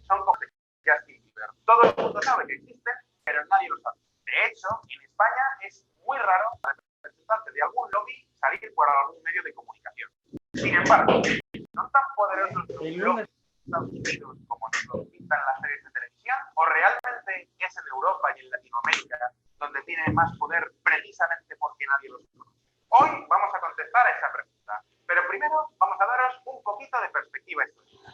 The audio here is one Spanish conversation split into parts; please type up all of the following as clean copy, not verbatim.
son como Justin Bieber. Todo el mundo sabe que existen, pero nadie lo sabe. De hecho, en España es muy raro representantes de algún lobby salir por algún medio de comunicación. Sin embargo, ¿son tan poderosos los lobbies como nos lo pintan las series de televisión? ¿O realmente es en Europa y en Latinoamérica donde tienen más poder precisamente porque nadie los conoce? Hoy vamos a contestar a esa pregunta, pero primero vamos a daros un poquito de perspectiva histórica.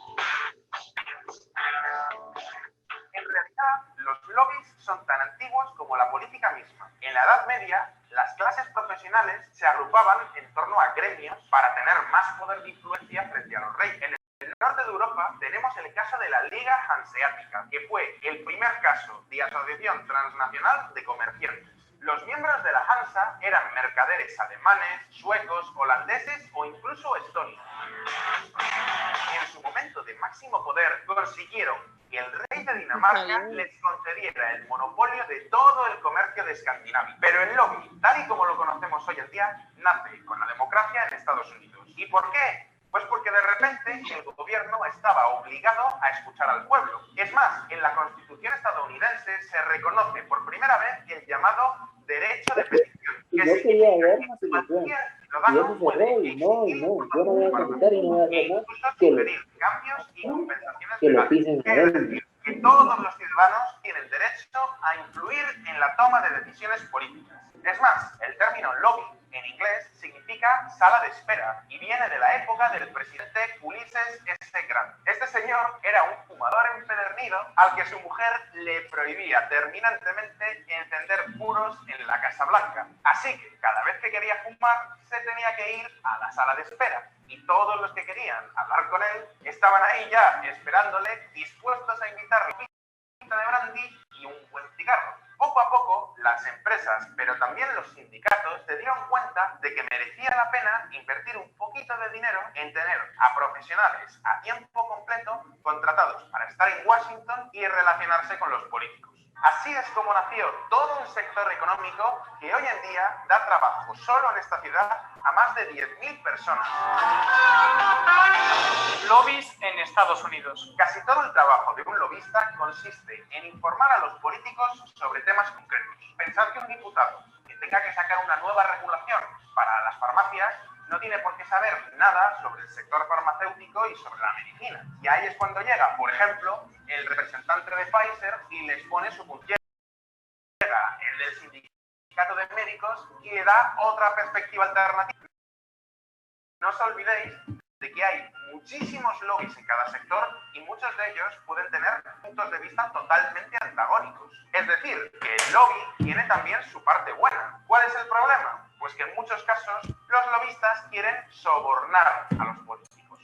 En realidad, los lobbies son tan antiguos como la política misma. En la Edad Media, las clases profesionales se agrupaban en torno a gremios para tener más poder de influencia frente a los reyes. En el norte de Europa tenemos el caso de la Liga Hanseática, que fue el primer caso de asociación transnacional de comerciantes. Los miembros de la Hansa eran mercaderes alemanes, suecos, holandeses o incluso estonios. En su momento de máximo poder consiguieron que el rey de Dinamarca les concediera el monopolio de todo el comercio de Escandinavia. Pero el lobby, tal y como lo conocemos hoy en día, nace con la democracia en Estados Unidos. ¿Y por qué? Pues porque de repente el gobierno estaba obligado a escuchar al pueblo. Es más, en la Constitución estadounidense se reconoce por primera vez el llamado derecho de petición, que significa que cualquier ciudadano puede exigir información e incluso sugerir cambios y compensaciones legales. Es decir, que todos los ciudadanos tienen derecho a influir en la toma de decisiones políticas. Es más, el término lobby en inglés significa sala de espera y viene de la época del presidente Ulysses S. Grant. Este señor era un fumador empedernido al que su mujer le prohibía terminantemente encender puros en la Casa Blanca. Así que cada vez que quería fumar se tenía que ir a la sala de espera y todos los que querían hablar con él estaban ahí ya esperándole, dispuestos a invitarle una pinta de brandy y un buen cigarro. Poco a poco, las empresas, pero también los sindicatos, se dieron cuenta de que merecía la pena invertir un poquito de dinero en tener a profesionales a tiempo completo contratados para estar en Washington y relacionarse con los políticos. Así es como nació todo un sector económico que hoy en día da trabajo solo en esta ciudad a más de 10.000 personas. Lobbies en Estados Unidos. Casi todo el trabajo de un lobista consiste en informar a los políticos sobre temas concretos. Pensad que un diputado que tenga que sacar una nueva regulación para las farmacias no tiene por qué saber nada sobre el sector farmacéutico y sobre la medicina. Y ahí es cuando llega, por ejemplo, el representante de Pfizer y les pone su punto. Llega el del sindicato de médicos y le da otra perspectiva alternativa. No os olvidéis de que hay muchísimos lobbies en cada sector y muchos de ellos pueden tener puntos de vista totalmente antagónicos. Es decir, que el lobby tiene también su parte buena. ¿Cuál es el problema? Pues que en muchos casos los lobistas quieren sobornar a los políticos.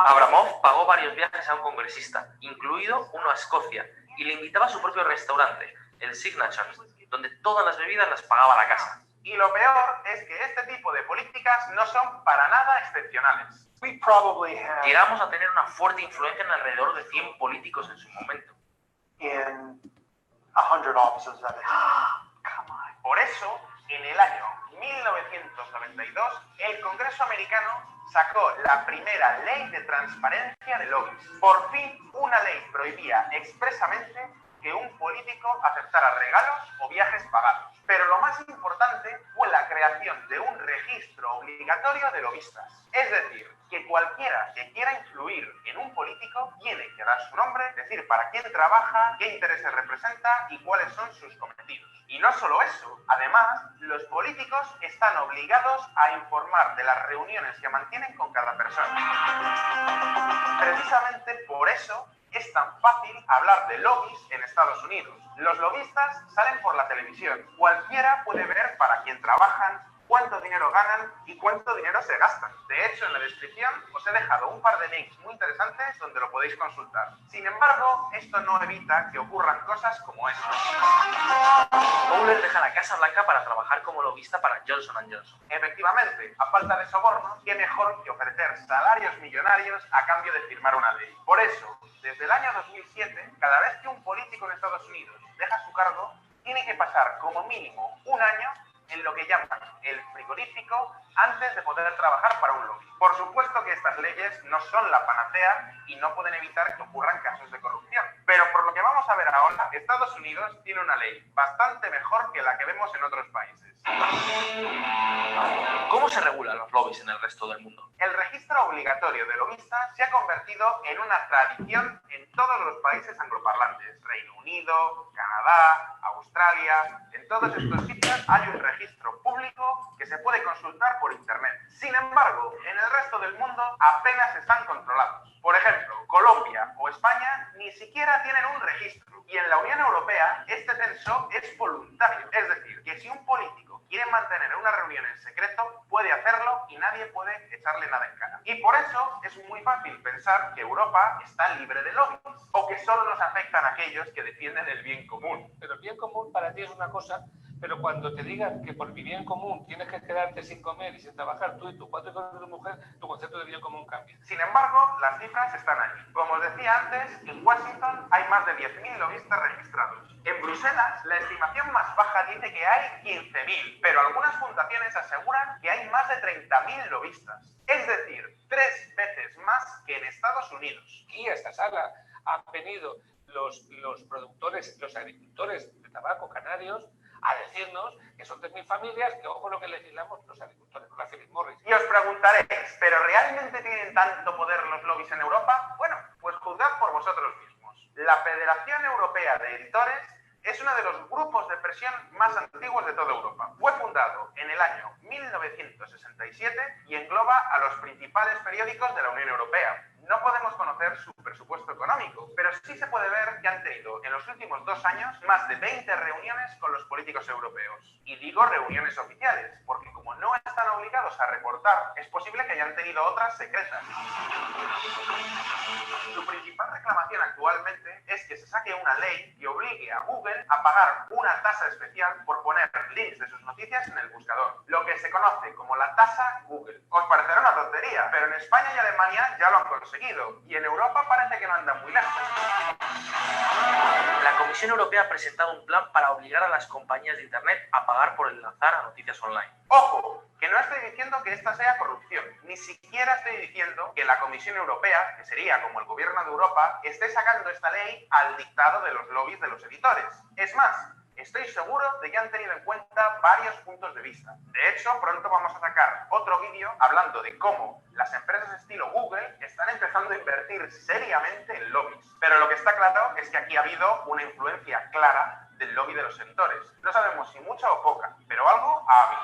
Abramov pagó varios viajes a un congresista, incluido uno a Escocia, y le invitaba a su propio restaurante, el Signatures, donde todas las bebidas las pagaba la casa. Y lo peor es que este tipo de políticas no son para nada excepcionales. Llegamos a tener una fuerte influencia en alrededor de 100 políticos en su momento. Por eso, en el año 1992, el Congreso americano sacó la primera ley de transparencia de lobbies. Por fin, una ley prohibía expresamente que un político aceptara regalos o viajes pagados. Pero lo más importante fue la creación de un registro obligatorio de lobistas. Es decir, que cualquiera que quiera influir en un político tiene que dar su nombre, decir para quién trabaja, qué intereses representa y cuáles son sus cometidos. Y no solo eso, además, los políticos están obligados a informar de las reuniones que mantienen con cada persona. Precisamente por eso es tan fácil hablar de lobbies en Estados Unidos. Los lobistas salen por la televisión. Cualquiera puede ver para quién trabajan, cuánto dinero ganan y cuánto dinero se gastan. De hecho, en la descripción os he dejado un par de links muy interesantes donde lo podéis consultar. Sin embargo, esto no evita que ocurran cosas como esto. Bowler deja la Casa Blanca para trabajar como lobista para Johnson & Johnson. Efectivamente, a falta de sobornos, qué mejor que ofrecer salarios millonarios a cambio de firmar una ley. Por eso, desde el año 2007, cada vez que un político en Estados Unidos deja su cargo, tiene que pasar como mínimo un año en lo que llaman el frigorífico antes de poder trabajar para un lobby. Por supuesto que estas leyes no son la panacea y no pueden evitar que ocurran casos de corrupción. Pero por lo que vamos a ver ahora, Estados Unidos tiene una ley bastante mejor que la que vemos en otros países. ¿Cómo se regulan los lobbies en el resto del mundo? El registro obligatorio de lobistas se ha convertido en una tradición en todos los países angloparlantes. Reino Unido, Canadá, Australia. En todos estos sitios hay un registro público que se puede consultar por internet. Sin embargo, en el resto del mundo apenas están controlados. Por ejemplo, Colombia o España ni siquiera tienen un registro. Y en la Unión Europea este censo es voluntario. Es decir, que si un político quiere mantener una reunión en secreto, puede hacerlo y nadie puede echarle nada en cara. Y por eso es muy fácil pensar que Europa está libre de lobbies o que solo nos afectan a aquellos que defienden el bien común. Pero el bien común para ti es una cosa, pero cuando te digan que por mi bien común tienes que quedarte sin comer y sin trabajar tú y tus 4 hijos de tu mujer, tu concepto de bien común cambia. Sin embargo, las cifras están ahí. Como os decía antes, en Washington hay más de 10.000 lobistas registrados. En Bruselas, la estimación más baja dice que hay 15.000, pero algunas fundaciones aseguran que hay más de 30.000 lobistas. Es decir, 3 veces más que en Estados Unidos. Aquí a esta sala han venido los productores, los agricultores de tabaco canarios a decirnos que son 3.000 familias, que ojo lo que legislamos los agricultores, la Philip Morris. Y os preguntaréis, ¿pero realmente tienen tanto poder los lobbies en Europa? Bueno, pues juzgad por vosotros mismos. La Federación Europea de Editores es uno de los grupos de presión más antiguos de toda Europa. Fue fundado en el año 1967 y engloba a los principales periódicos de la Unión Europea. No podemos conocer su presupuesto económico, pero sí se puede ver que han tenido en los últimos 2 años más de 20 reuniones con los políticos europeos. Y digo reuniones oficiales, porque como no están obligados a reportar, es posible que hayan tenido otras secretas. Su principal reclamación actualmente es que se saque una ley que obligue a Google a pagar una tasa especial por poner links de sus noticias en el buscador, lo que se conoce como la tasa Google. Os parecerá una tontería, pero en España y Alemania ya lo han conseguido, y en Europa parece que no andan muy lejos. La Comisión Europea ha presentado un plan para obligar a las compañías de Internet a pagar por enlazar a noticias online. ¡Ojo! Que no estoy diciendo que esta sea corrupción, ni siquiera estoy diciendo que la Comisión Europea, que sería como el gobierno de Europa, esté sacando esta ley al dictado de los lobbies de los editores. Es más, estoy seguro de que han tenido en cuenta varios puntos de vista. De hecho, pronto vamos a sacar otro vídeo hablando de cómo las empresas estilo Google están empezando a invertir seriamente en lobbies. Pero lo que está claro es que aquí ha habido una influencia clara del lobby de los editores. No sabemos si mucha o poca, pero algo ha habido.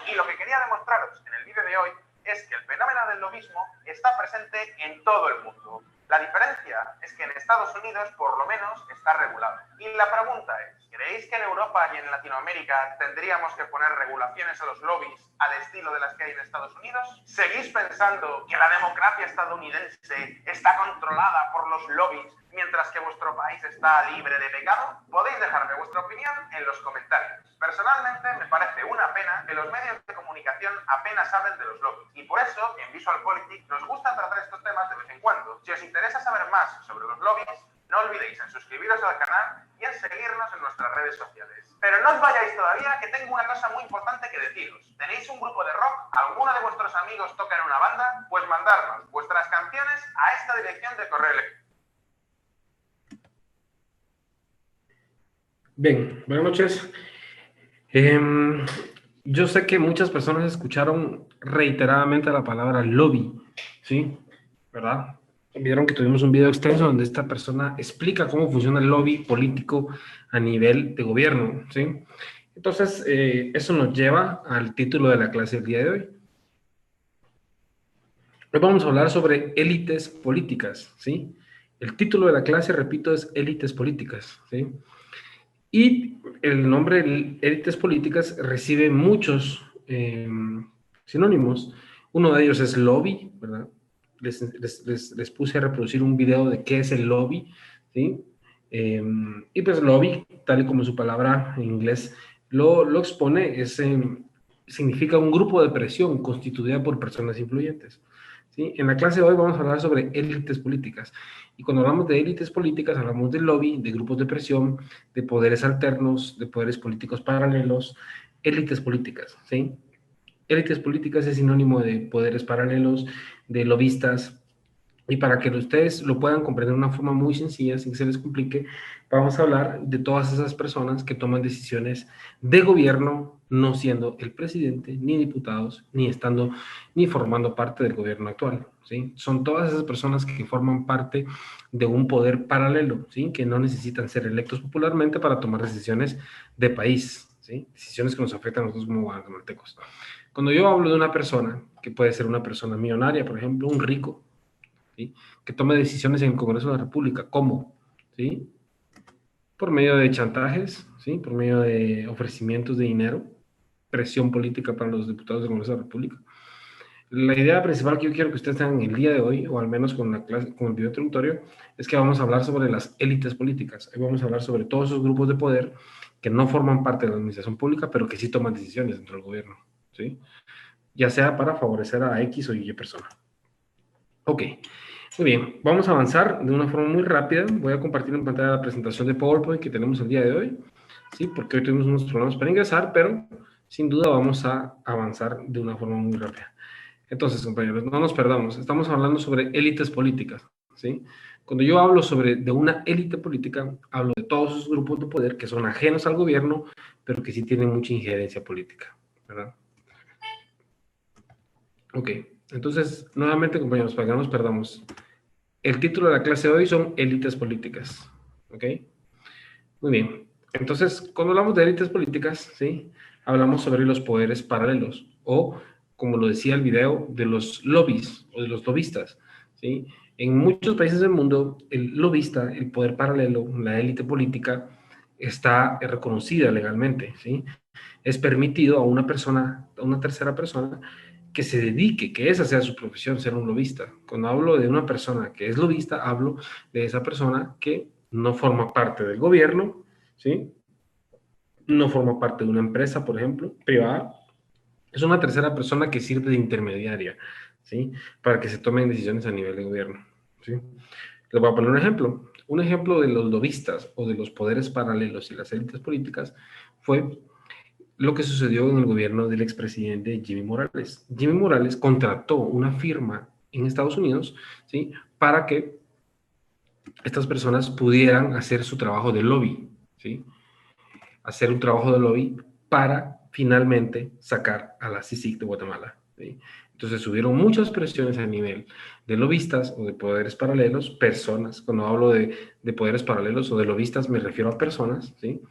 Y lo que quería demostraros en el vídeo de hoy es que el fenómeno del lobismo está presente en todo el mundo. La diferencia es que en Estados Unidos, por lo menos, está regulado. Y la pregunta es, ¿creéis que en Europa y en Latinoamérica tendríamos que poner regulaciones a los lobbies al estilo de las que hay en Estados Unidos? ¿Seguís pensando que la democracia estadounidense está controlada por los lobbies mientras que vuestro país está libre de pecado? Podéis dejarme vuestra opinión en los comentarios. Personalmente me parece una pena que los medios de comunicación apenas hablen de los lobbies. Y por eso, en VisualPolitik nos gusta tratar estos temas de vez en cuando. Si os interesa saber más sobre los lobbies, no olvidéis en suscribiros al canal y en seguirnos en nuestras redes sociales. Pero no os vayáis todavía, que tengo una cosa muy importante que deciros. ¿Tenéis un grupo de rock? ¿Alguno de vuestros amigos toca en una banda? Pues mandarnos vuestras canciones a esta dirección de correo electrónico. Bien, buenas noches. Yo sé que muchas personas escucharon reiteradamente la palabra lobby, ¿sí? ¿Verdad? Vieron que tuvimos un video extenso donde esta persona explica cómo funciona el lobby político a nivel de gobierno, ¿sí? Entonces, eso nos lleva al título de la clase del día de hoy. Hoy vamos a hablar sobre élites políticas, ¿sí? El título de la clase, repito, es élites políticas, ¿sí? Y el nombre élites políticas recibe muchos sinónimos. Uno de ellos es lobby, ¿verdad? Les puse a reproducir un video de qué es el lobby, ¿sí? Y pues lobby, tal y como su palabra en inglés lo expone, significa un grupo de presión constituida por personas influyentes. ¿sí? En la clase de hoy vamos a hablar sobre élites políticas. Y cuando hablamos de élites políticas, hablamos de lobby, de grupos de presión, de poderes alternos, de poderes políticos paralelos, élites políticas, ¿sí? Élites políticas es sinónimo de poderes paralelos, de lobistas, y para que ustedes lo puedan comprender de una forma muy sencilla, sin que se les complique, vamos a hablar de todas esas personas que toman decisiones de gobierno, no siendo el presidente, ni diputados, ni formando parte del gobierno actual, ¿sí? Son todas esas personas que forman parte de un poder paralelo, ¿sí? Que no necesitan ser electos popularmente para tomar decisiones de país, ¿sí? Decisiones que nos afectan a nosotros como guatemaltecos. Cuando yo hablo de una persona, que puede ser una persona millonaria, por ejemplo, un rico, ¿sí? Que tome decisiones en el Congreso de la República. ¿Cómo? ¿Sí? Por medio de chantajes, ¿sí? Por medio de ofrecimientos de dinero, presión política para los diputados del Congreso de la República. La idea principal que yo quiero que ustedes tengan el día de hoy, o al menos con la clase, con el video introductorio, es que vamos a hablar sobre las élites políticas. Ahí vamos a hablar sobre todos esos grupos de poder que no forman parte de la administración pública, pero que sí toman decisiones dentro del gobierno, ¿sí? Ya sea para favorecer a X o Y persona. Ok. Muy bien, vamos a avanzar de una forma muy rápida. Voy a compartir en pantalla la presentación de PowerPoint que tenemos el día de hoy, ¿sí? Porque hoy tuvimos unos problemas para ingresar, pero sin duda vamos a avanzar de una forma muy rápida. Entonces, compañeros, no nos perdamos. Estamos hablando sobre élites políticas, ¿sí? Cuando yo hablo de una élite política, hablo de todos esos grupos de poder que son ajenos al gobierno, pero que sí tienen mucha injerencia política, ¿verdad? Ok, entonces, nuevamente, compañeros, para que no nos perdamos. El título de la clase de hoy son élites políticas, ¿ok? Muy bien. Entonces, cuando hablamos de élites políticas, ¿sí? Hablamos sobre los poderes paralelos, o, como lo decía el video, de los lobbies, o de los lobistas, ¿sí? En muchos países del mundo, el lobista, el poder paralelo, la élite política, está reconocida legalmente, ¿sí? Es permitido a una persona, a una tercera persona, que se dedique, que esa sea su profesión, ser un lobista. Cuando hablo de una persona que es lobista, hablo de esa persona que no forma parte del gobierno, ¿sí? No forma parte de una empresa, por ejemplo, privada. Es una tercera persona que sirve de intermediaria, ¿sí? Para que se tomen decisiones a nivel de gobierno, ¿sí? Les voy a poner un ejemplo. Un ejemplo de los lobistas o de los poderes paralelos y las élites políticas fue lo que sucedió en el gobierno del expresidente Jimmy Morales. Jimmy Morales contrató una firma en Estados Unidos, ¿sí? Para que estas personas pudieran hacer su trabajo de lobby, ¿sí? Hacer un trabajo de lobby para finalmente sacar a la CICIG de Guatemala, ¿sí? Entonces hubieron muchas presiones a nivel de lobistas o de poderes paralelos, personas. Cuando hablo de poderes paralelos o de lobistas me refiero a personas, ¿sí?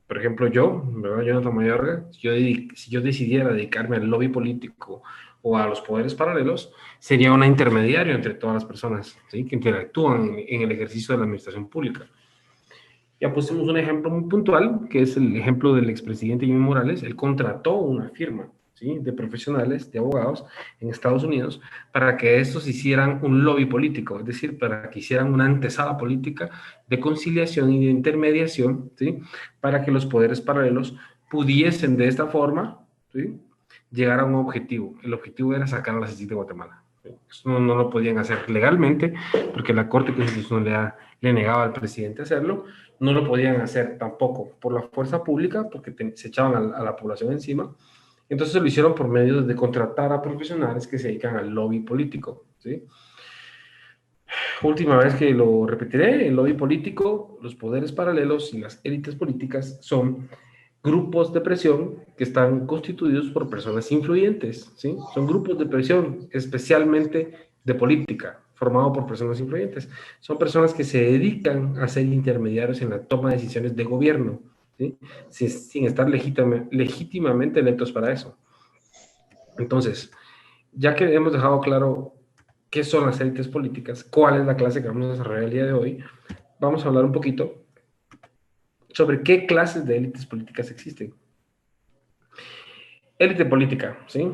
Por ejemplo, yo, ¿verdad? Jonathan Mayorga, si yo decidiera dedicarme al lobby político o a los poderes paralelos, sería un intermediario entre todas las personas, ¿sí? Que interactúan en el ejercicio de la administración pública. Ya pusimos un ejemplo muy puntual, que es el ejemplo del expresidente Jimmy Morales. Él contrató una firma, ¿sí? De profesionales, de abogados en Estados Unidos, para que estos hicieran un lobby político, es decir, para que hicieran una antesala política de conciliación y de intermediación, ¿sí? Para que los poderes paralelos pudiesen de esta forma, ¿sí? Llegar a un objetivo. El objetivo era sacar a la CICIG de Guatemala. Eso no lo podían hacer legalmente, porque la Corte Constitucional le negaba al presidente hacerlo. No lo podían hacer tampoco por la fuerza pública, porque se echaban a la población encima. Entonces lo hicieron por medio de contratar a profesionales que se dedican al lobby político, ¿sí? Última vez que lo repetiré, el lobby político, los poderes paralelos y las élites políticas son grupos de presión que están constituidos por personas influyentes, ¿sí? Son grupos de presión especialmente de política, formado por personas influyentes. Son personas que se dedican a ser intermediarios en la toma de decisiones de gobierno, ¿sí? Sin estar legítimamente electos para eso. Entonces, ya que hemos dejado claro qué son las élites políticas, cuál es la clase que vamos a desarrollar el día de hoy, vamos a hablar un poquito sobre qué clases de élites políticas existen. Élite política, ¿sí?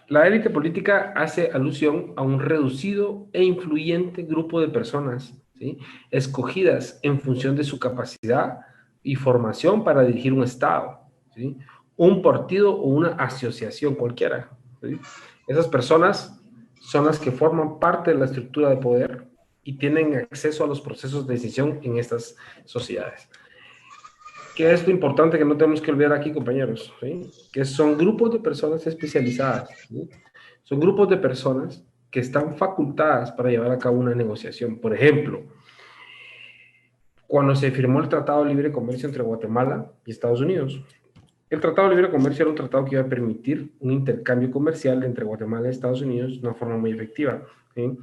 La élite política hace alusión a un reducido e influyente grupo de personas, ¿sí? Escogidas en función de su capacidad y formación para dirigir un Estado, ¿sí? Un partido o una asociación cualquiera, ¿sí? Esas personas son las que forman parte de la estructura de poder y tienen acceso a los procesos de decisión en estas sociedades. ¿Qué es lo importante que no tenemos que olvidar aquí, compañeros? ¿Sí? Que son grupos de personas especializadas, ¿sí? Son grupos de personas que están facultadas para llevar a cabo una negociación. Por ejemplo, cuando se firmó el Tratado de Libre Comercio entre Guatemala y Estados Unidos, el Tratado de Libre Comercio era un tratado que iba a permitir un intercambio comercial entre Guatemala y Estados Unidos de una forma muy efectiva, ¿sí?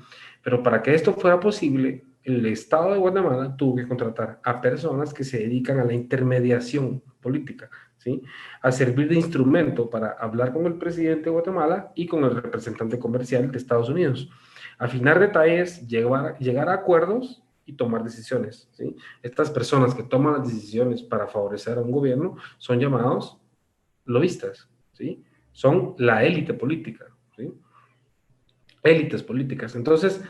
Pero para que esto fuera posible, el Estado de Guatemala tuvo que contratar a personas que se dedican a la intermediación política, ¿sí? A servir de instrumento para hablar con el presidente de Guatemala y con el representante comercial de Estados Unidos. Afinar detalles, llegar a acuerdos y tomar decisiones, ¿sí? Estas personas que toman las decisiones para favorecer a un gobierno son llamados lobistas, ¿sí? Son la élite política, ¿sí? Élites políticas. Entonces,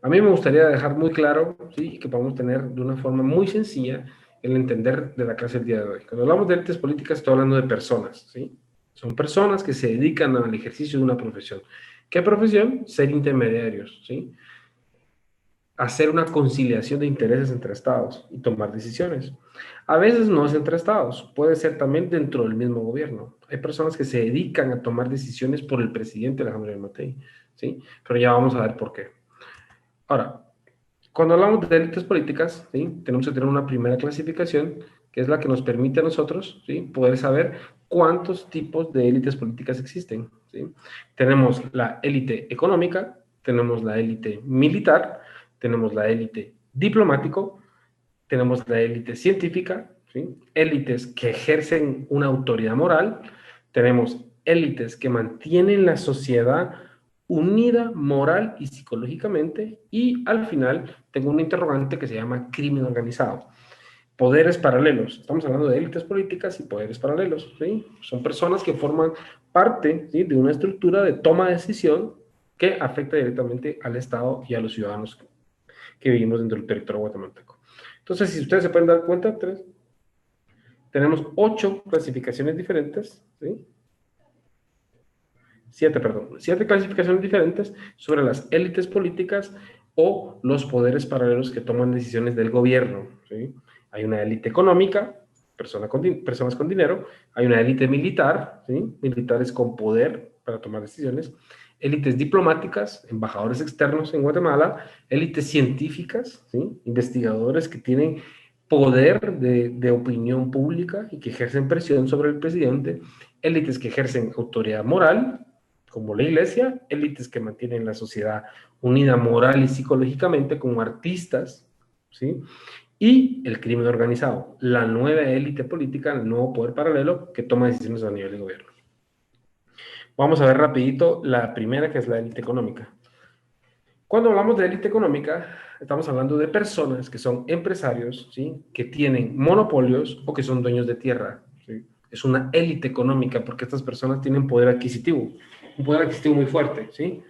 a mí me gustaría dejar muy claro, ¿sí? Que podamos tener de una forma muy sencilla el entender de la clase el día de hoy. Cuando hablamos de élites políticas, estoy hablando de personas, ¿sí? Son personas que se dedican al ejercicio de una profesión. ¿Qué profesión? Ser intermediarios, ¿sí? Hacer una conciliación de intereses entre estados y tomar decisiones. A veces no es entre estados, puede ser también dentro del mismo gobierno. Hay personas que se dedican a tomar decisiones por el presidente Alejandro Yamatei, ¿sí? Pero ya vamos a ver por qué. Ahora, cuando hablamos de élites políticas, ¿sí? Tenemos que tener una primera clasificación, que es la que nos permite a nosotros, ¿sí? Poder saber cuántos tipos de élites políticas existen, ¿sí? Tenemos la élite económica, tenemos la élite militar, tenemos la élite diplomático, tenemos la élite científica, ¿sí? Élites que ejercen una autoridad moral, tenemos élites que mantienen la sociedad unida moral y psicológicamente, y al final tengo un interrogante que se llama crimen organizado. Poderes paralelos. Estamos hablando de élites políticas y poderes paralelos, ¿sí? Son personas que forman parte, ¿sí? De una estructura de toma de decisión que afecta directamente al Estado y a los ciudadanos que vivimos dentro del territorio guatemalteco. Entonces, si ustedes se pueden dar cuenta, tenemos 8 clasificaciones diferentes, ¿sí? 7 clasificaciones diferentes sobre las élites políticas o los poderes paralelos que toman decisiones del gobierno, ¿sí? Hay una élite económica, personas con dinero, hay una élite militar, ¿sí? Militares con poder para tomar decisiones, élites diplomáticas, embajadores externos en Guatemala, élites científicas, ¿sí? Investigadores que tienen poder de opinión pública y que ejercen presión sobre el presidente, élites que ejercen autoridad moral, como la iglesia, élites que mantienen la sociedad unida moral y psicológicamente, como artistas, ¿sí? Y el crimen organizado, la nueva élite política, el nuevo poder paralelo que toma decisiones a nivel de gobierno. Vamos a ver rapidito la primera, que es la élite económica. Cuando hablamos de élite económica, estamos hablando de personas que son empresarios, ¿sí? Que tienen monopolios o que son dueños de tierra, ¿sí? Es una élite económica porque estas personas tienen poder adquisitivo, un poder adquisitivo muy fuerte, ¿sí?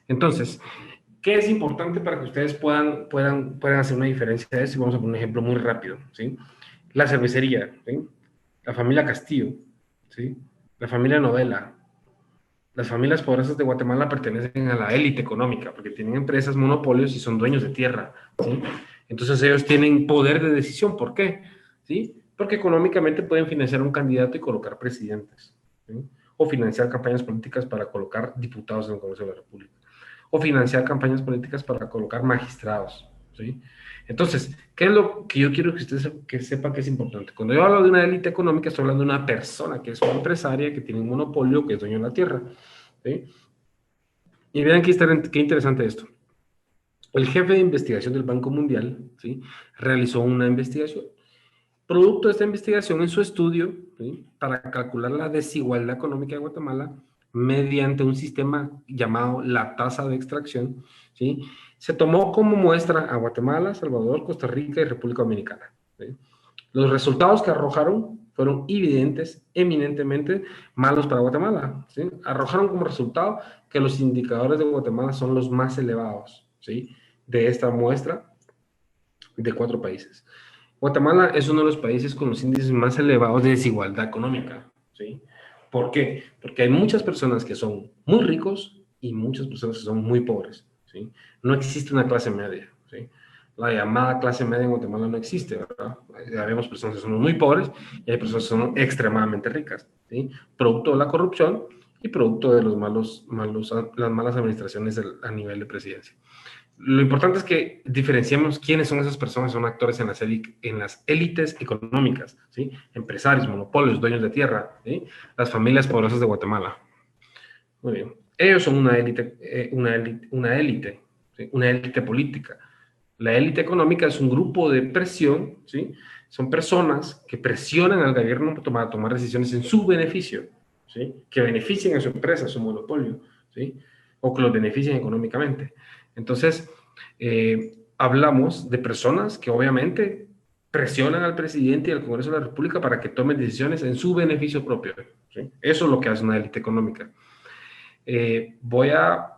Entonces, ¿qué es importante para que ustedes puedan hacer una diferencia de eso? Y vamos a poner un ejemplo muy rápido, ¿sí? La cervecería, ¿sí? La familia Castillo, ¿sí? La familia Novela. Las familias poderosas de Guatemala pertenecen a la élite económica porque tienen empresas, monopolios y son dueños de tierra, ¿sí? Entonces ellos tienen poder de decisión. ¿Por qué? ¿Sí? Porque económicamente pueden financiar a un candidato y colocar presidentes, ¿sí? O financiar campañas políticas para colocar diputados en el Congreso de la República, o financiar campañas políticas para colocar magistrados, ¿sí? Entonces, ¿qué es lo que yo quiero que ustedes sepan que es importante? Cuando yo hablo de una élite económica, estoy hablando de una persona que es una empresaria, que tiene un monopolio, que es dueño de la tierra, ¿sí? Y vean qué interesante esto. El jefe de investigación del Banco Mundial, ¿sí? Realizó una investigación. Producto de esta investigación, en su estudio, ¿sí? Para calcular la desigualdad económica de Guatemala, mediante un sistema llamado la tasa de extracción, ¿sí? Se tomó como muestra a Guatemala, Salvador, Costa Rica y República Dominicana, ¿sí? Los resultados que arrojaron fueron evidentes, eminentemente malos para Guatemala, ¿sí? Arrojaron como resultado que los indicadores de Guatemala son los más elevados, ¿sí? De esta muestra de 4 países. Guatemala es uno de los países con los índices más elevados de desigualdad económica, ¿sí? ¿Por qué? Porque hay muchas personas que son muy ricos y muchas personas que son muy pobres, ¿sí? No existe una clase media, ¿sí? La llamada clase media en Guatemala no existe, ¿verdad? Habemos personas que son muy pobres y hay personas que son extremadamente ricas, ¿sí? Producto de la corrupción y producto de las malas administraciones a nivel de presidencia. Lo importante es que diferenciemos quiénes son esas personas, son actores en las élites económicas, ¿sí? Empresarios, monopolios, dueños de tierra, ¿sí? Las familias poderosas de Guatemala. Muy bien. Ellos son una élite, ¿sí? Una élite política. La élite económica es un grupo de presión, ¿sí? Son personas que presionan al gobierno para tomar decisiones en su beneficio, ¿sí? Que beneficien a su empresa, a su monopolio, ¿sí? O que los beneficien económicamente. Entonces, hablamos de personas que obviamente presionan al presidente y al Congreso de la República para que tomen decisiones en su beneficio propio, ¿sí? Eso es lo que hace una élite económica. Voy a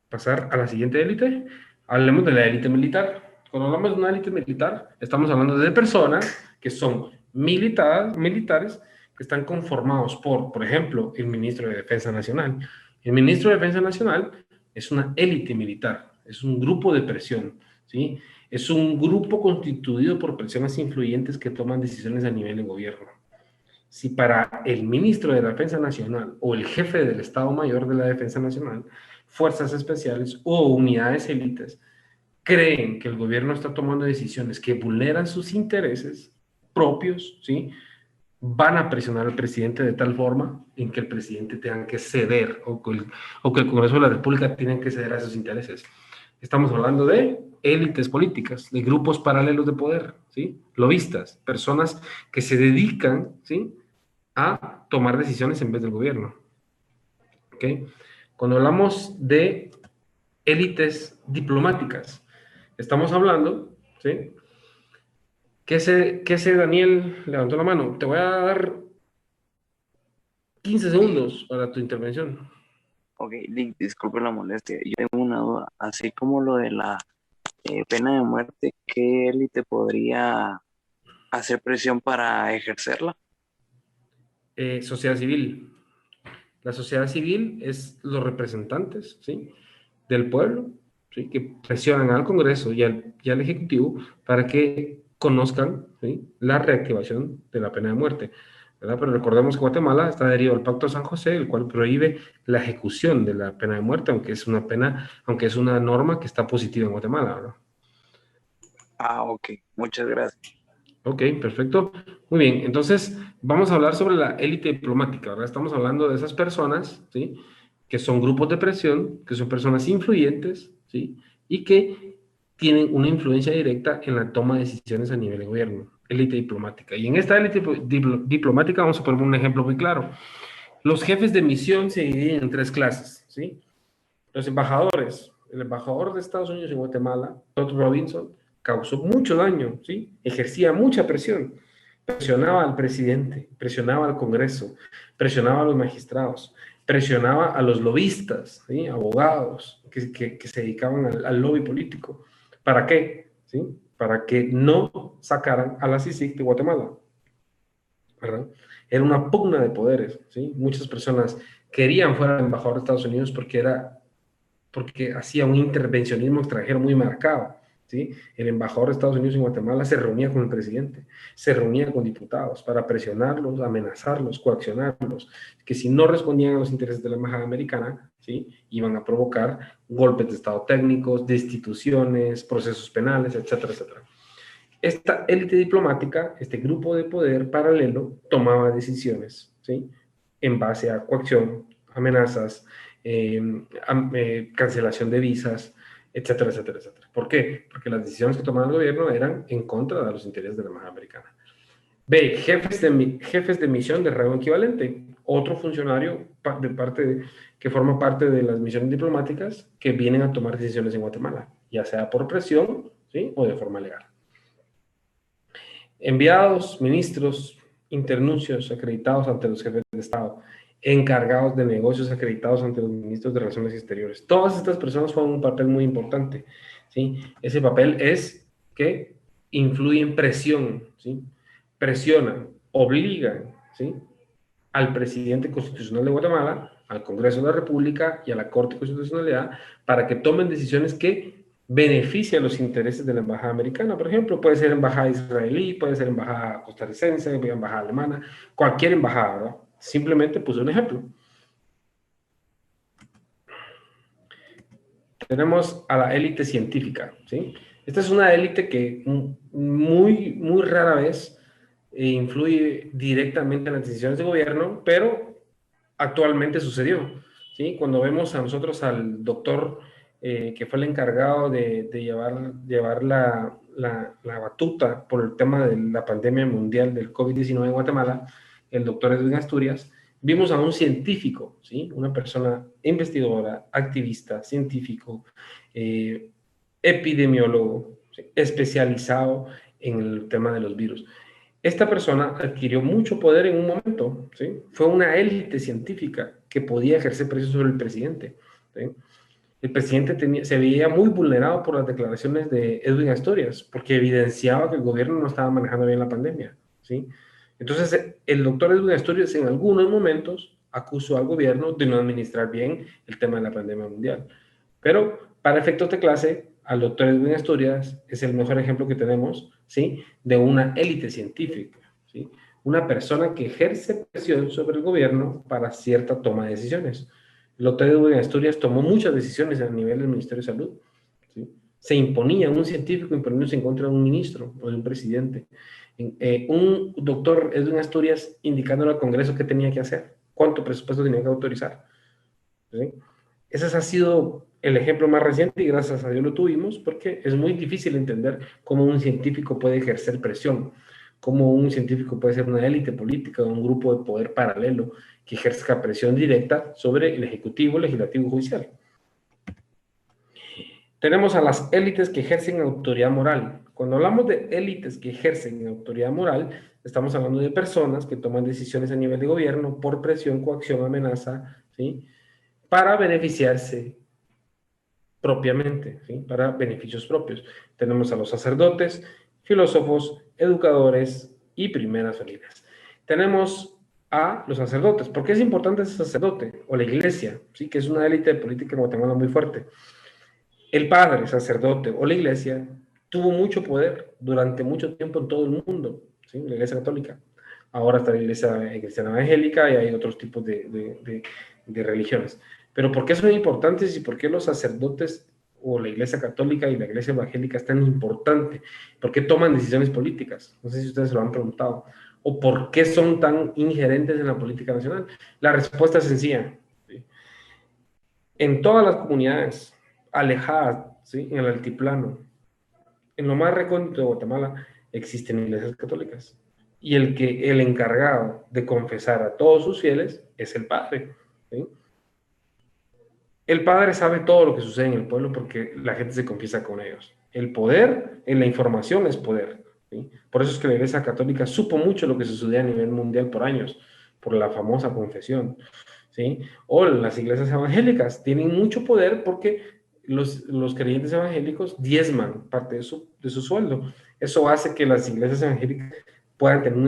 pasar a la siguiente élite. Hablemos de la élite militar. Cuando hablamos de una élite militar, estamos hablando de personas que son militares que están conformados por ejemplo, el ministro de Defensa Nacional. El ministro de Defensa Nacional es una élite militar, es un grupo de presión, ¿sí? Es un grupo constituido por personas influyentes que toman decisiones a nivel de gobierno. Si para el ministro de la Defensa Nacional o el jefe del Estado Mayor de la Defensa Nacional, fuerzas especiales o unidades élites creen que el gobierno está tomando decisiones que vulneran sus intereses propios, ¿sí? Van a presionar al presidente de tal forma en que el presidente tenga que ceder o que el Congreso de la República tenga que ceder a esos intereses. Estamos hablando de élites políticas, de grupos paralelos de poder, ¿sí? Lobistas, personas que se dedican, ¿sí? A tomar decisiones en vez del gobierno. ¿Ok? Cuando hablamos de élites diplomáticas, estamos hablando, ¿sí? ¿Qué sé, Daniel? Levantó la mano. Te voy a dar 15 segundos para tu intervención. Ok, disculpe la molestia. Yo tengo una duda. Así como lo de la pena de muerte, ¿qué élite podría hacer presión para ejercerla? Sociedad civil. La sociedad civil es los representantes, ¿sí? Del pueblo, ¿sí? Que presionan al Congreso y al Ejecutivo para que conozcan, ¿sí? La reactivación de la pena de muerte, ¿verdad? Pero recordemos que Guatemala está adherido al Pacto de San José, el cual prohíbe la ejecución de la pena de muerte, aunque es una norma que está positiva en Guatemala, ¿verdad? Ah, ok. Muchas gracias. Ok, perfecto. Muy bien, entonces vamos a hablar sobre la élite diplomática, ¿verdad? Estamos hablando de esas personas, ¿sí? Que son grupos de presión, que son personas influyentes, ¿sí? Y que tienen una influencia directa en la toma de decisiones a nivel de gobierno, élite diplomática. Y en esta élite diplomática vamos a poner un ejemplo muy claro. Los jefes de misión se dividen en tres clases, ¿sí? Los embajadores, el embajador de Estados Unidos en Guatemala, Todd Robinson, causó mucho daño, ¿sí? Ejercía mucha presión. Presionaba al presidente, presionaba al Congreso, presionaba a los magistrados, presionaba a los lobistas, ¿sí? Abogados que se dedicaban al lobby político. ¿Para qué? ¿Sí? Para que no sacaran a la CICIG de Guatemala, ¿verdad? Era una pugna de poderes, ¿sí? Muchas personas querían fuera del embajador de Estados Unidos porque hacía un intervencionismo extranjero muy marcado, ¿sí? El embajador de Estados Unidos en Guatemala se reunía con el presidente, se reunía con diputados para presionarlos, amenazarlos, coaccionarlos, que si no respondían a los intereses de la embajada americana, ¿sí? Iban a provocar golpes de estado técnicos, destituciones, procesos penales, etcétera, etcétera. Esta élite diplomática, este grupo de poder paralelo, tomaba decisiones, ¿sí? En base a coacción, amenazas, cancelación de visas, etcétera, etcétera, etcétera. ¿Por qué? Porque las decisiones que tomaba el gobierno eran en contra de los intereses de la embajada americana. B, jefes de misión de rango equivalente, otro funcionario que forma parte de las misiones diplomáticas que vienen a tomar decisiones en Guatemala, ya sea por presión, ¿sí? O de forma legal. Enviados, ministros, internuncios acreditados ante los jefes de Estado, encargados de negocios acreditados ante los ministros de Relaciones Exteriores. Todas estas personas juegan un papel muy importante, ¿sí? Ese papel es que influyen presión, ¿sí? Presionan, obligan, ¿sí? Al presidente constitucional de Guatemala al Congreso de la República y a la Corte de Constitucionalidad para que tomen decisiones que beneficien los intereses de la embajada americana. Por ejemplo, puede ser embajada israelí, puede ser embajada costarricense, embajada alemana, cualquier embajada, ¿verdad? Simplemente puse un ejemplo. Tenemos a la élite científica, ¿sí? Esta es una élite que muy rara vez influye directamente en las decisiones de gobierno, pero actualmente sucedió, ¿sí? Cuando vemos a nosotros al doctor que fue el encargado de llevar la batuta por el tema de la pandemia mundial del COVID-19 en Guatemala, el doctor Edwin Asturias, vimos a un científico, ¿sí? Una persona investigadora, activista, científico, epidemiólogo, ¿sí? Especializado en el tema de los virus. Esta persona adquirió mucho poder en un momento, ¿sí? Fue una élite científica que podía ejercer presión sobre el presidente, ¿sí? El presidente se veía muy vulnerado por las declaraciones de Edwin Asturias, porque evidenciaba que el gobierno no estaba manejando bien la pandemia, ¿sí? Entonces, el doctor Edwin Asturias en algunos momentos acusó al gobierno de no administrar bien el tema de la pandemia mundial. Pero, para efectos de clase, al doctor Edwin Asturias es el mejor ejemplo que tenemos, ¿sí? De una élite científica, ¿sí? Una persona que ejerce presión sobre el gobierno para cierta toma de decisiones. El doctor Edwin Asturias tomó muchas decisiones a nivel del Ministerio de Salud, ¿sí? Se imponía un científico imponiéndose en contra de un ministro o de un presidente. Un doctor Edwin Asturias indicándole al Congreso qué tenía que hacer, cuánto presupuesto tenía que autorizar, ¿sí? Ese ha sido el ejemplo más reciente y gracias a Dios lo tuvimos, porque es muy difícil entender cómo un científico puede ejercer presión, cómo un científico puede ser una élite política o un grupo de poder paralelo que ejerza presión directa sobre el Ejecutivo, Legislativo y Judicial. Tenemos a las élites que ejercen autoridad moral. Cuando hablamos de élites que ejercen autoridad moral, estamos hablando de personas que toman decisiones a nivel de gobierno por presión, coacción, amenaza, ¿sí? Para beneficiarse propiamente, ¿sí? Para beneficios propios. Tenemos a los sacerdotes, filósofos, educadores y primeras familias. Tenemos a los sacerdotes. ¿Por qué es importante ese sacerdote? O la iglesia, ¿sí? Que es una élite política en Guatemala muy fuerte. El padre, sacerdote o la iglesia tuvo mucho poder durante mucho tiempo en todo el mundo, ¿sí? La iglesia católica. Ahora está la iglesia cristiana evangélica y hay otros tipos de religiones. Pero ¿por qué son importantes y por qué los sacerdotes o la iglesia católica y la iglesia evangélica es tan importante? ¿Por qué toman decisiones políticas? No sé si ustedes se lo han preguntado. ¿O por qué son tan ingerentes en la política nacional? La respuesta es sencilla, ¿sí? En todas las comunidades alejadas, ¿sí? En el altiplano, en lo más recóndito de Guatemala, existen iglesias católicas. Y el encargado de confesar a todos sus fieles es el padre, ¿sí? El padre sabe todo lo que sucede en el pueblo porque la gente se confiesa con ellos. El poder en la información es poder, ¿sí? Por eso es que la Iglesia Católica supo mucho lo que sucedía a nivel mundial por años, por la famosa confesión, ¿sí? O las iglesias evangélicas tienen mucho poder porque los creyentes evangélicos diezman parte de su sueldo. Eso hace que las iglesias evangélicas puedan tener un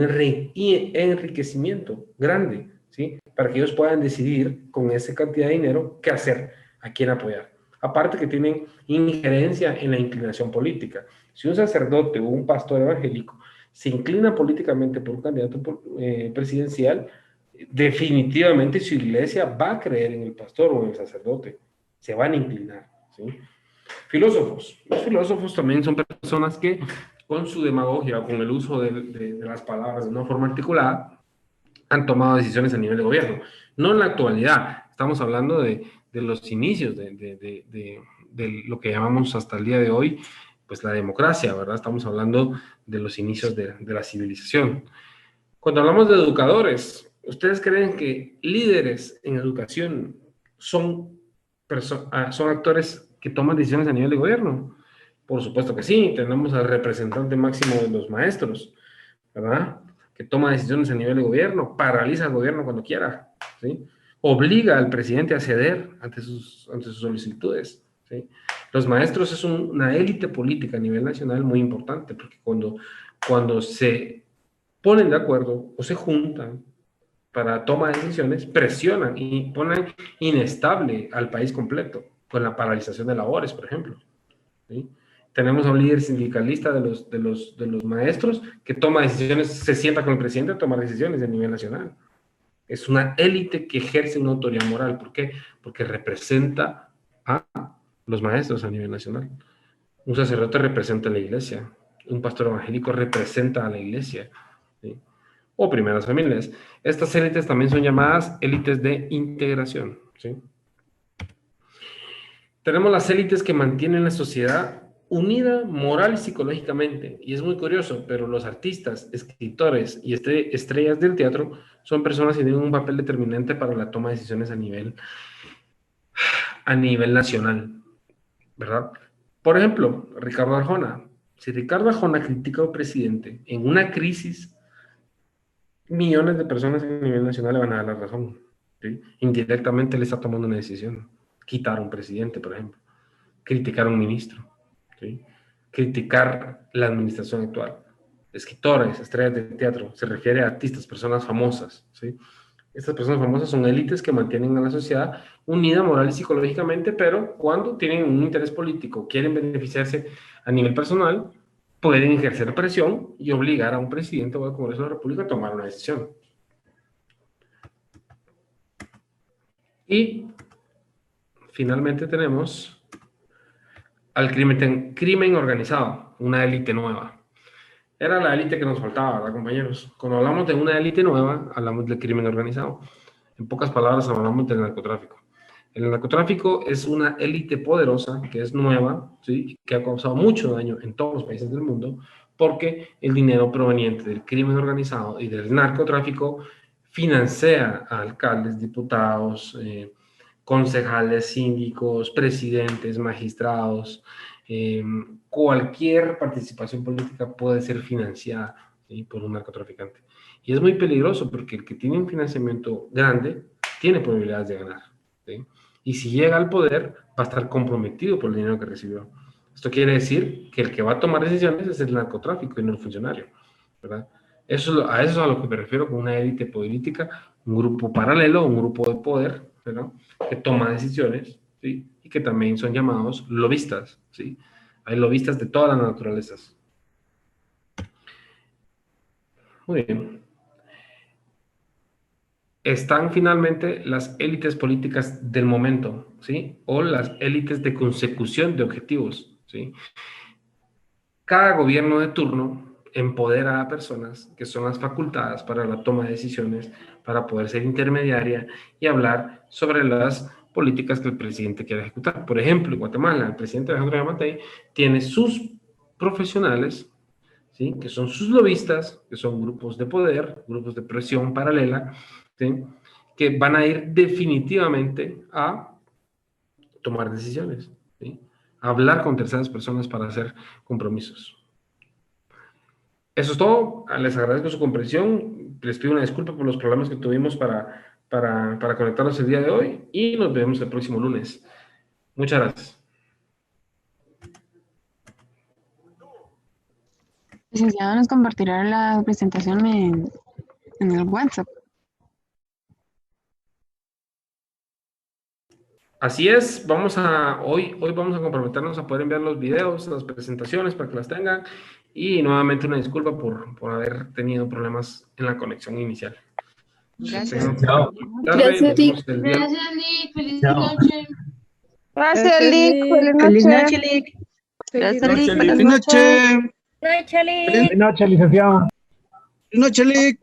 enriquecimiento grande, ¿sí? Para que ellos puedan decidir con esa cantidad de dinero qué hacer, a quién apoyar. Aparte que tienen injerencia en la inclinación política. Si un sacerdote o un pastor evangélico se inclina políticamente por un candidato presidencial, definitivamente su iglesia va a creer en el pastor o en el sacerdote. Se van a inclinar, ¿sí? Filósofos. Los filósofos también son personas que con su demagogia o con el uso de las palabras de una forma articulada han tomado decisiones a nivel de gobierno. No en la actualidad, estamos hablando de los inicios de lo que llamamos hasta el día de hoy, pues la democracia, ¿verdad? Estamos hablando de los inicios de la civilización. Cuando hablamos de educadores, ¿ustedes creen que líderes en educación son actores que toman decisiones a nivel de gobierno? Por supuesto que sí. Tenemos al representante máximo de los maestros, ¿verdad? Que toma decisiones a nivel de gobierno, paraliza al gobierno cuando quiera, ¿sí? Obliga al presidente a ceder ante sus solicitudes, ¿sí? Los maestros es una élite política a nivel nacional muy importante, porque cuando se ponen de acuerdo o se juntan, para toma de decisiones, presionan y ponen inestable al país completo, con la paralización de labores, por ejemplo. ¿Sí? Tenemos a un líder sindicalista de los maestros que toma decisiones, se sienta con el presidente a tomar decisiones a nivel nacional. Es una élite que ejerce una autoridad moral. ¿Por qué? Porque representa a los maestros a nivel nacional. Un sacerdote representa a la iglesia. Un pastor evangélico representa a la iglesia. ¿Sí? O primeras familias. Estas élites también son llamadas élites de integración. ¿Sí? Tenemos las élites que mantienen la sociedad unida moral y psicológicamente. Y es muy curioso, pero los artistas, escritores y estrellas del teatro son personas que tienen un papel determinante para la toma de decisiones a nivel nacional, ¿verdad? Por ejemplo, Ricardo Arjona. Si Ricardo Arjona critica a un presidente en una crisis, millones de personas a nivel nacional le van a dar la razón. ¿Sí? Indirectamente le está tomando una decisión. Quitar a un presidente, por ejemplo. Criticar a un ministro. ¿Sí? Criticar la administración actual. Escritores, estrellas de teatro, se refiere a artistas, personas famosas. ¿Sí? Estas personas famosas son élites que mantienen a la sociedad unida moral y psicológicamente, pero cuando tienen un interés político, quieren beneficiarse a nivel personal, pueden ejercer presión y obligar a un presidente o al Congreso de la República a tomar una decisión. Y finalmente tenemos al crimen organizado, una élite nueva. Era la élite que nos faltaba, ¿verdad, compañeros? Cuando hablamos de una élite nueva, hablamos del crimen organizado. En pocas palabras, hablamos del narcotráfico. El narcotráfico es una élite poderosa, que es nueva, ¿sí? Que ha causado mucho daño en todos los países del mundo, porque el dinero proveniente del crimen organizado y del narcotráfico financia a alcaldes, diputados, concejales, síndicos, presidentes, magistrados. Cualquier participación política puede ser financiada, ¿sí? Por un narcotraficante. Y es muy peligroso porque el que tiene un financiamiento grande tiene probabilidades de ganar, ¿sí? Y si llega al poder, va a estar comprometido por el dinero que recibió. Esto quiere decir que el que va a tomar decisiones es el narcotráfico y no el funcionario, ¿verdad? A eso es a lo que me refiero con una élite política, un grupo paralelo, un grupo de poder, ¿verdad? Que toma decisiones, ¿sí? Y que también son llamados lobistas, ¿sí? Hay lobistas de todas las naturalezas. Muy bien. Están finalmente las élites políticas del momento, ¿sí? O las élites de consecución de objetivos, ¿sí? Cada gobierno de turno empodera a personas que son las facultadas para la toma de decisiones, para poder ser intermediaria y hablar sobre las políticas que el presidente quiere ejecutar. Por ejemplo, en Guatemala, el presidente Alejandro Yamatei tiene sus profesionales, ¿sí? Que son sus lobistas, que son grupos de poder, grupos de presión paralela, ¿sí? Que van a ir definitivamente a tomar decisiones, ¿sí? A hablar con terceras personas para hacer compromisos. Eso es todo. Les agradezco su comprensión. Les pido una disculpa por los problemas que tuvimos para conectarnos el día de hoy y nos vemos el próximo lunes. Muchas gracias. Licenciado, nos compartirá la presentación en el WhatsApp. Así es, hoy vamos a comprometernos a poder enviar los videos, las presentaciones para que las tengan y nuevamente una disculpa por haber tenido problemas en la conexión inicial. Gracias. Gracias, Lick. Gracias, Lick. Feliz noche. Gracias, Lick. Feliz noche, Lick. Gracias, Lick. Feliz noche. Noche, Lick. Feliz noche, licenciado. Feliz noche, Lick.